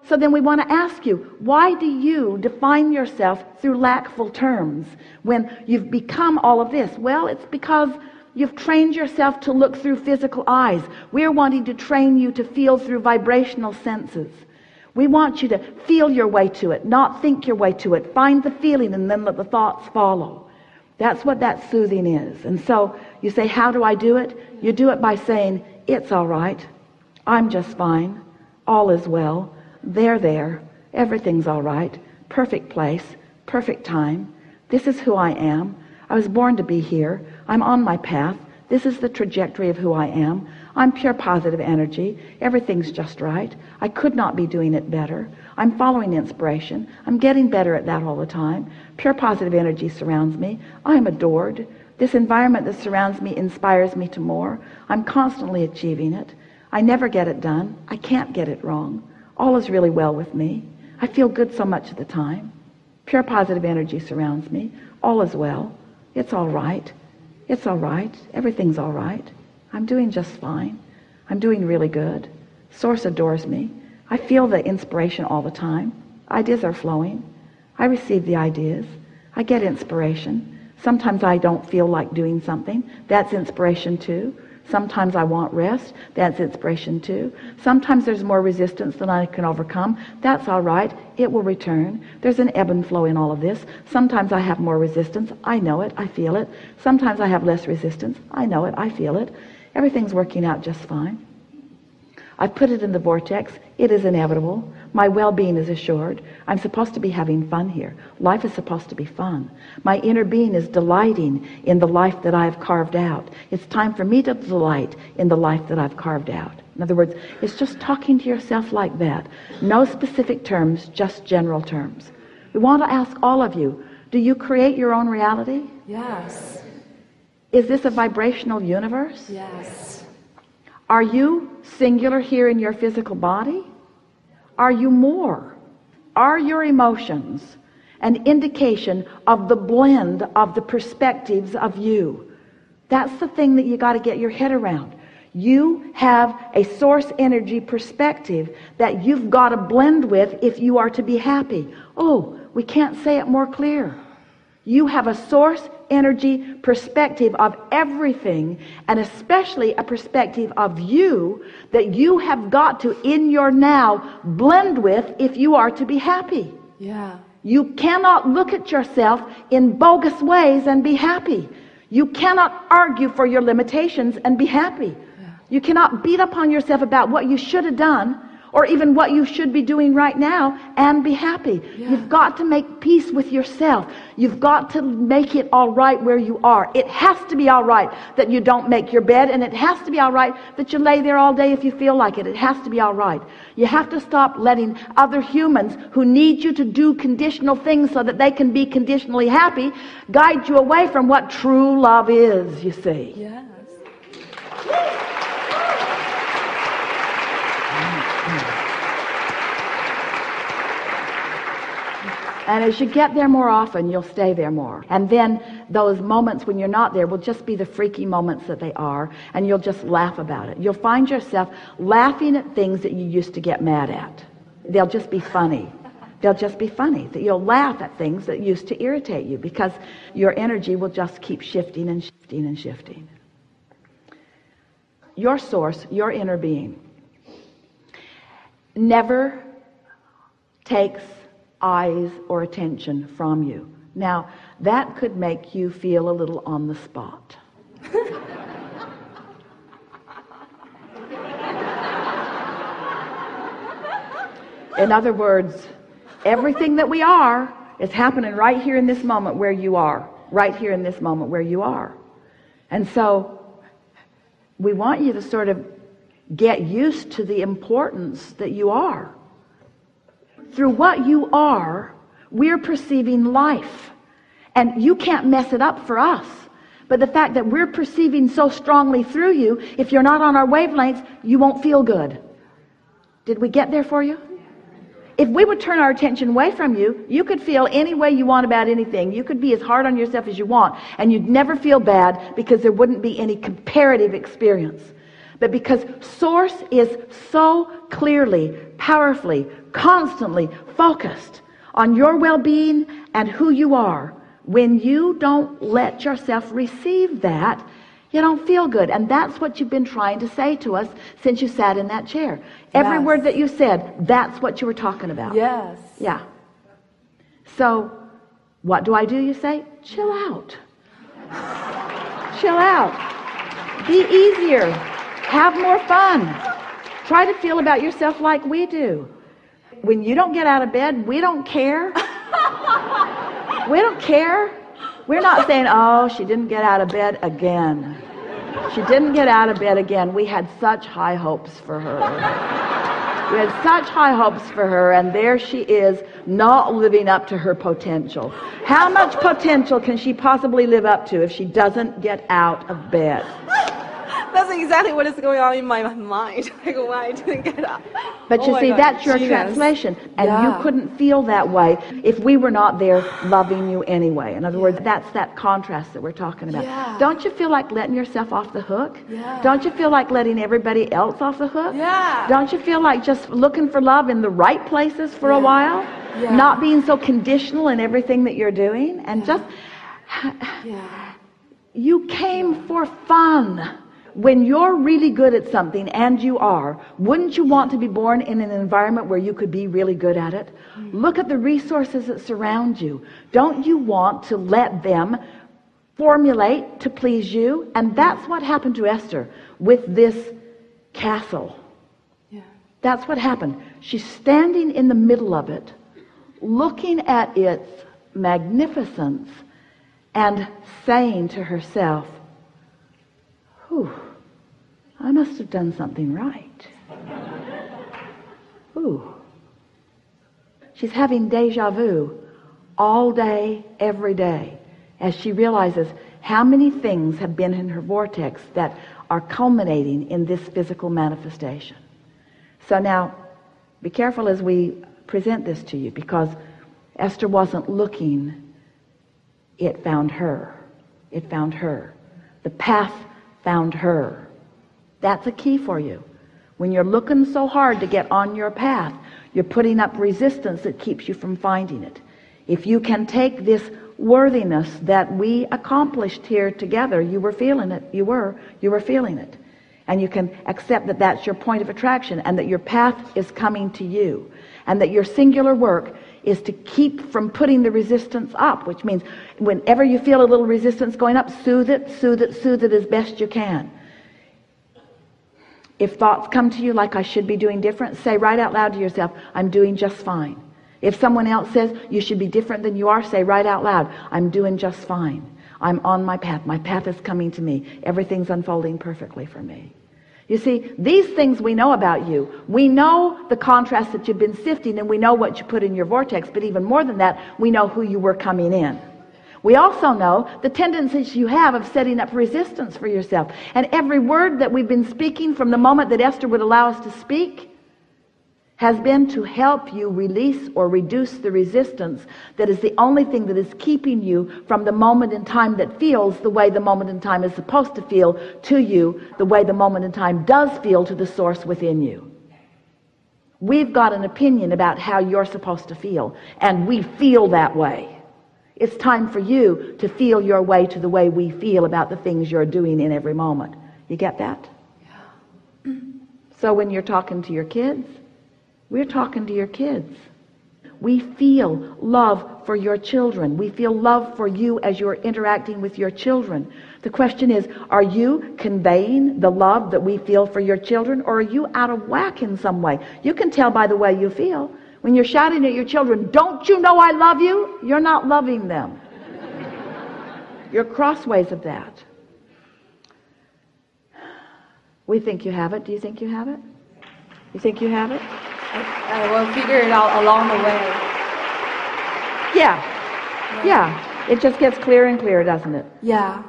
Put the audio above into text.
So then we want to ask you, why do you define yourself through lackful terms when you've become all of this? Well, it's because you've trained yourself to look through physical eyes. We're wanting to train you to feel through vibrational senses. We want you to feel your way to it, not think your way to it. Find the feeling and then let the thoughts follow. That's what that soothing is. And so you say, how do I do it? You do it by saying, it's all right. I'm just fine. All is well. They're there. Everything's all right. Perfect place. Perfect time. This is who I am. I was born to be here. I'm on my path. This is the trajectory of who I am. I'm pure positive energy. Everything's just right. I could not be doing it better. I'm following inspiration. I'm getting better at that all the time. Pure positive energy surrounds me. I am adored. This environment that surrounds me inspires me to more. I'm constantly achieving it. I never get it done. I can't get it wrong. All is really well with me. I feel good so much of the time. Pure positive energy surrounds me. All is well. It's all right. It's all right. Everything's all right. I'm doing just fine. I'm doing really good. Source adores me. I feel the inspiration all the time. Ideas are flowing. I receive the ideas. I get inspiration. Sometimes I don't feel like doing something. That's inspiration too. Sometimes I want rest. That's inspiration too. Sometimes there's more resistance than I can overcome. That's all right. It will return. There's an ebb and flow in all of this. Sometimes I have more resistance. I know it. I feel it. Sometimes I have less resistance. I know it. I feel it. Everything's working out just fine. I put it in the vortex. It is inevitable. My well-being is assured. I'm supposed to be having fun here. Life is supposed to be fun. My inner being is delighting in the life that I've carved out. It's time for me to delight in the life that I've carved out. In other words, it's just talking to yourself like that. No specific terms, just general terms. We want to ask all of you, do you create your own reality? Yes. Is this a vibrational universe? Yes. Are you singular here in your physical body? Are you more? Are your emotions an indication of the blend of the perspectives of you? That's the thing that you got to get your head around. You have a source energy perspective that you've got to blend with if you are to be happy. Oh, we can't say it more clear. You have a source energy perspective of everything, and especially a perspective of you that you have got to, in your now, blend with if you are to be happy. Yeah. You cannot look at yourself in bogus ways and be happy. You cannot argue for your limitations and be happy. Yeah. You cannot beat upon yourself about what you should have done or even what you should be doing right now and be happy. Yeah. You've got to make peace with yourself. You've got to make it all right where you are. It has to be all right that you don't make your bed, and it has to be all right that you lay there all day if you feel like it. It has to be all right. You have to stop letting other humans who need you to do conditional things so that they can be conditionally happy guide you away from what true love is, you see. Yes. And as you get there more often, you'll stay there more. And then those moments when you're not there will just be the freaky moments that they are, and you'll just laugh about it. You'll find yourself laughing at things that you used to get mad at. They'll just be funny. They'll just be funny. That you'll laugh at things that used to irritate you because your energy will just keep shifting and shifting and shifting. Your source, your inner being, never takes eyes or attention from you. Now, that could make you feel a little on the spot. In other words, everything that we are is happening right here in this moment where you are. Right here in this moment where you are. And so, we want you to sort of get used to the importance that you are. Through what you are, we're perceiving life. And you can't mess it up for us. But the fact that we're perceiving so strongly through you, if you're not on our wavelengths, you won't feel good. Did we get there for you? If we would turn our attention away from you, you could feel any way you want about anything. You could be as hard on yourself as you want, and you'd never feel bad because there wouldn't be any comparative experience. But because Source is so clearly, powerfully, constantly focused on your well-being and who you are, when you don't let yourself receive that, you don't feel good. And that's what you've been trying to say to us since you sat in that chair. Every word that you said, that's what you were talking about. Yes. Yeah. So, what do? You say? Chill out. Chill out. Be easier. Have more fun. Try to feel about yourself like we do. When you don't get out of bed, we don't care. We don't care. We're not saying, oh, she didn't get out of bed again. She didn't get out of bed again. We had such high hopes for her. We had such high hopes for her, and there she is, not living up to her potential. How much potential can she possibly live up to if she doesn't get out of bed? That's exactly what is going on in my mind. Like, why I didn't get up. But you see, that's your translation. And you couldn't feel that way if we were not there loving you anyway. In other words, that's that contrast that we're talking about. Yeah. Don't you feel like letting yourself off the hook? Yeah. Don't you feel like letting everybody else off the hook? Yeah. Don't you feel like just looking for love in the right places for a while? Yeah. Not being so conditional in everything that you're doing? And just... You came for fun. When you're really good at something, and you are, wouldn't you want to be born in an environment where you could be really good at it? Look at the resources that surround you. Don't you want to let them formulate to please you? And that's what happened to Esther with this castle. That's what happened. She's standing in the middle of it, looking at its magnificence and saying to herself, "Whew, I must have done something right." Ooh. She's having deja vu all day, every day, as she realizes how many things have been in her vortex that are culminating in this physical manifestation. So now, be careful as we present this to you, because Esther wasn't looking. It found her. It found her. The path found her. That's a key for you. When you're looking so hard to get on your path, you're putting up resistance that keeps you from finding it. If you can take this worthiness that we accomplished here together, you were feeling it. You were feeling it. And you can accept that that's your point of attraction, and that your path is coming to you, and that your singular work is to keep from putting the resistance up, which means whenever you feel a little resistance going up, soothe it, soothe it, soothe it as best you can. If thoughts come to you like I should be doing different, say right out loud to yourself, I'm doing just fine. If someone else says you should be different than you are, say right out loud, I'm doing just fine. I'm on my path. My path is coming to me. Everything's unfolding perfectly for me. You see, these things we know about you. We know the contrast that you've been sifting, and we know what you put in your vortex, but even more than that, we know who you were coming in. We also know the tendencies you have of setting up resistance for yourself. And every word that we've been speaking from the moment that Esther would allow us to speak has been to help you release or reduce the resistance that is the only thing that is keeping you from the moment in time that feels the way the moment in time is supposed to feel to you, the way the moment in time does feel to the source within you. We've got an opinion about how you're supposed to feel, and we feel that way. It's time for you to feel your way to the way we feel about the things you're doing in every moment. You get that? Yeah. So when you're talking to your kids, we're talking to your kids. We feel love for your children. We feel love for you as you're interacting with your children. The question is, are you conveying the love that we feel for your children, or are you out of whack in some way? You can tell by the way you feel. When you're shouting at your children, don't you know I love you? You're not loving them. You're crossways of that. We think you have it. Do you think you have it? You think you have it? I will figure it out along the way. Yeah. It just gets clearer and clearer, doesn't it? Yeah.